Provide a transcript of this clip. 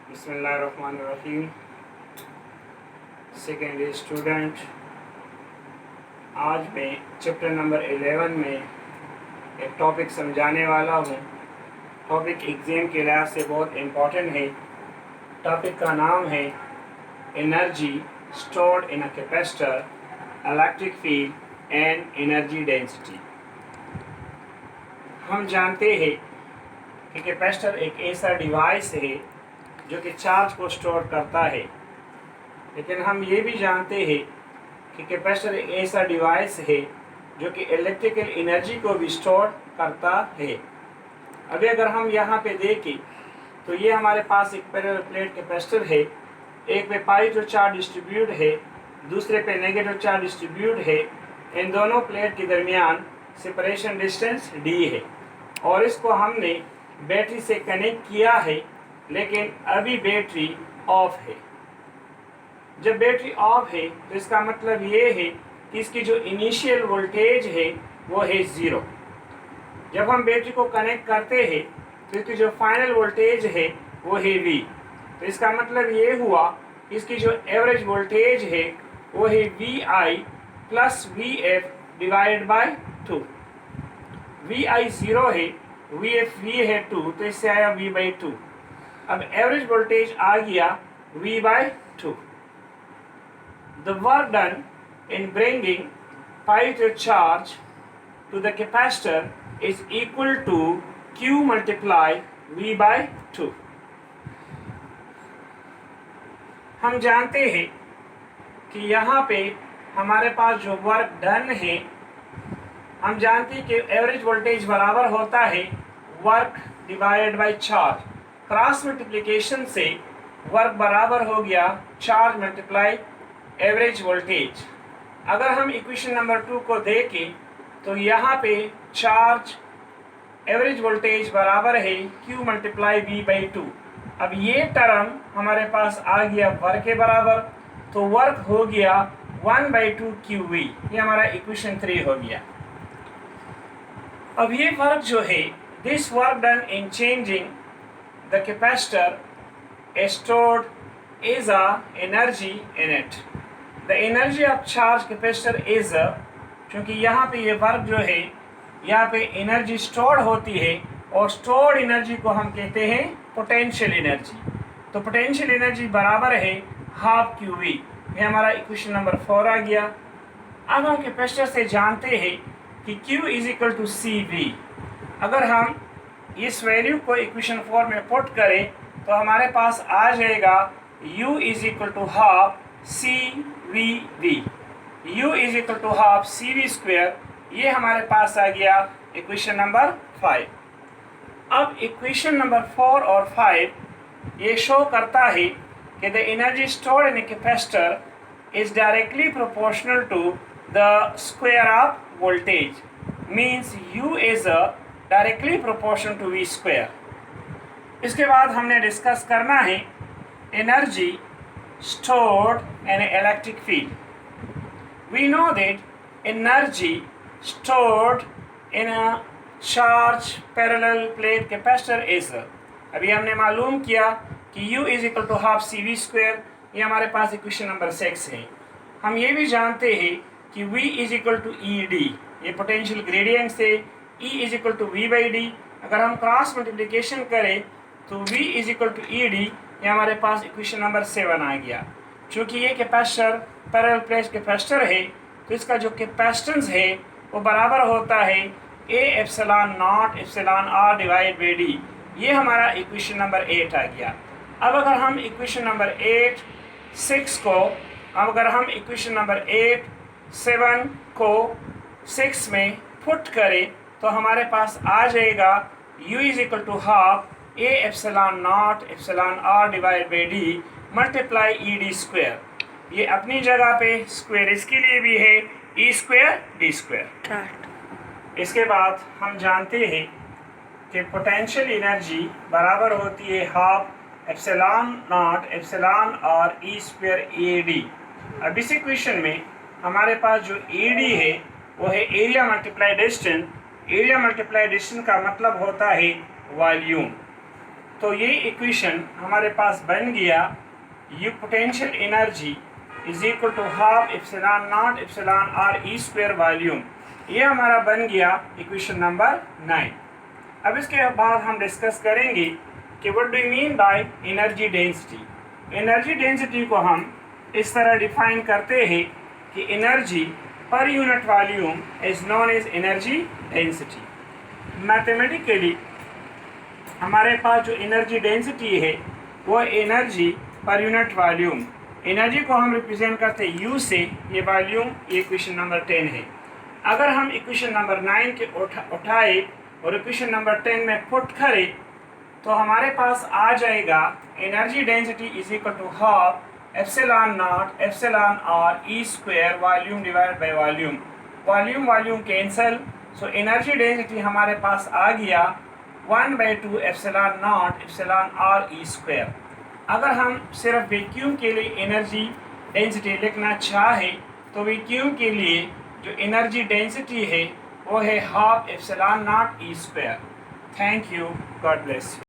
बिस्मिल्लाहिर्रहमानिर्रहीम। Second year student, आज मैं चैप्टर नंबर 11 में एक टॉपिक समझाने वाला हूँ। टॉपिक एग्ज़ाम के लिहाज से बहुत इम्पोर्टेंट है। टॉपिक का नाम है energy stored in a capacitor, electric field and energy density. हम जानते हैं कि कैपेसिटर एक ऐसा डिवाइस है जो कि चार्ज को स्टोर करता है, लेकिन हम ये भी जानते हैं कि कैपेसिटर एक ऐसा डिवाइस है जो कि इलेक्ट्रिकल एनर्जी को भी स्टोर करता है। अभी अगर हम यहाँ पे देखें तो ये हमारे पास एक पैरेलल प्लेट कैपेसिटर है। एक पे पॉजिटिव चार्ज डिस्ट्रीब्यूट है, दूसरे पे नेगेटिव चार्ज डिस्ट्रीब्यूट है। इन दोनों प्लेट के दरमियान सेपरेशन डिस्टेंस d है और इसको हमने बैटरी से कनेक्ट किया है, लेकिन अभी बैटरी ऑफ है। जब बैटरी ऑफ है तो इसका मतलब ये है कि इसकी जो इनिशियल वोल्टेज है वो है 0। जब हम बैटरी को कनेक्ट करते हैं तो इसकी जो फाइनल वोल्टेज है वो है V। तो इसका मतलब ये हुआ कि इसकी जो एवरेज वोल्टेज है वो है VI plus VF divide by 2। VI 0 है, VF V है 2, तो इससे आया V/2। अब एवरेज वोल्टेज आ गया V/2। The work done in bringing positive charge to the capacitor is equal to Q multiply V/2। हम जानते हैं कि यहाँ पे हमारे पास जो वर्क डन है, हम जानते हैं कि एवरेज वोल्टेज बराबर होता है work divided by charge. Cross multiplication से वर्क बराबर हो गया चार्ज मल्टीप्लाई एवरेज वोल्टेज। अगर हम इक्वेशन नंबर 2 को देखें तो यहाँ पे चार्ज एवरेज वोल्टेज बराबर है Q मल्टीप्लाई V/2। अब ये टर्म हमारे पास आ गया वर्क के बराबर, तो वर्क हो गया 1/2 QV। ये हमारा इक्वेशन 3 हो गया। अब ये वर्क जो है, this work done in changing the capacitor stored is a energy in it. The energy of charge capacitor is a, क्योंकि यहाँ पे ये वर्क जो है, यहाँ पे एनर्जी स्टोर्ड होती है और स्टोर्ड एनर्जी को हम कहते हैं पोटेंशियल एनर्जी। तो पोटेंशियल एनर्जी बराबर है हाफ QV। ये हमारा इक्वेशन नंबर 4 आ गया। अब हम कैपेसिटर से जानते हैं कि Q is equal to CV। अगर हम इस वैल्यू को इक्वेशन 4 में पुट करें तो हमारे पास आ जाएगा U is equal to half CVV। U is equal to half CV square. ये हमारे पास आ गया इक्वेशन नंबर 5। अब इक्वेशन नंबर 4 और 5 ये शो करता है कि the energy stored in a capacitor is directly proportional to the square of voltage, means U is directly proportional to V square. इसके बाद हमने डिस्कस करना है energy stored in an electric field. We know that energy stored in a charge parallel plate capacitor is, अभी हमने मालूम किया कि U is equal to half CV square. ये हमारे पास इक्वेशन नंबर 6 है। हम ये भी जानते हैं कि V is equal to ED, ये पोटेंशियल ग्रेडियंट से E is equal to V/D। अगर हम क्रॉस मल्टीप्लिकेशन करें तो V is equal to ED, ये हमारे पास इक्वेशन नंबर 7 आ गया। चूँकि ये कैपेसिटर पैरेलल प्लेट कैपेसिटर है तो इसका जो कैपेसिटेंस है वो बराबर होता है A epsilon naught epsilon R divide by D। ये हमारा इक्वेशन नंबर 8 आ गया। अब अगर हम इक्वेशन नंबर 8, 6 को, अब अगर हम इक्वेशन नंबर 8, 7 को 6 में पुट करें तो हमारे पास आ जाएगा U is equal to half A epsilon naught epsilon R divide by D multiply ED square. ये अपनी जगह पे स्क्वायर इसके लिए भी है E स्क्वायर D स्क्वायर। इसके बाद हम जानते हैं कि पोटेंशियल एनर्जी बराबर होती है half epsilon naught epsilon R E square AD। अब इस इक्वेशन में हमारे पास जो AD है वो है area multiply distance. Area multiply distance का मतलब होता है वॉल्यूम। तो ये इक्वेशन हमारे पास बन गया, U potential energy is equal to half epsilon naught epsilon R E square volume. ये हमारा बन गया इक्वेशन नंबर 9। अब इसके बाद हम डिस्कस करेंगे कि what do you mean by energy density. Energy density को हम इस तरह डिफाइन करते हैं कि एनर्जी पर unit volume is known as energy density. Mathematically हमारे पास जो एनर्जी डेंसिटी है वो एनर्जी पर यूनिट वॉल्यूम, एनर्जी को हम रिप्रेजेंट करते हैं यू से, ये वॉल्यूम, ये इक्वेशन नंबर 10 है। अगर हम इक्वेशन नंबर 9 के उठाए और इक्वेशन नंबर 10 में पुट करें तो हमारे पास आ जाएगा energy density is equal to half epsilon naught epsilon R E square volume divide by volume. Volume volume cancel, so energy density हमारे पास आ गया 1/2 epsilon naught epsilon R E square. अगर हम सिर्फ वैक्यूम के लिए एनर्जी डेंसिटी लिखना चाहे तो वैक्यूम के लिए जो एनर्जी डेंसिटी है वो है half epsilon not E square. Thank you, God bless you.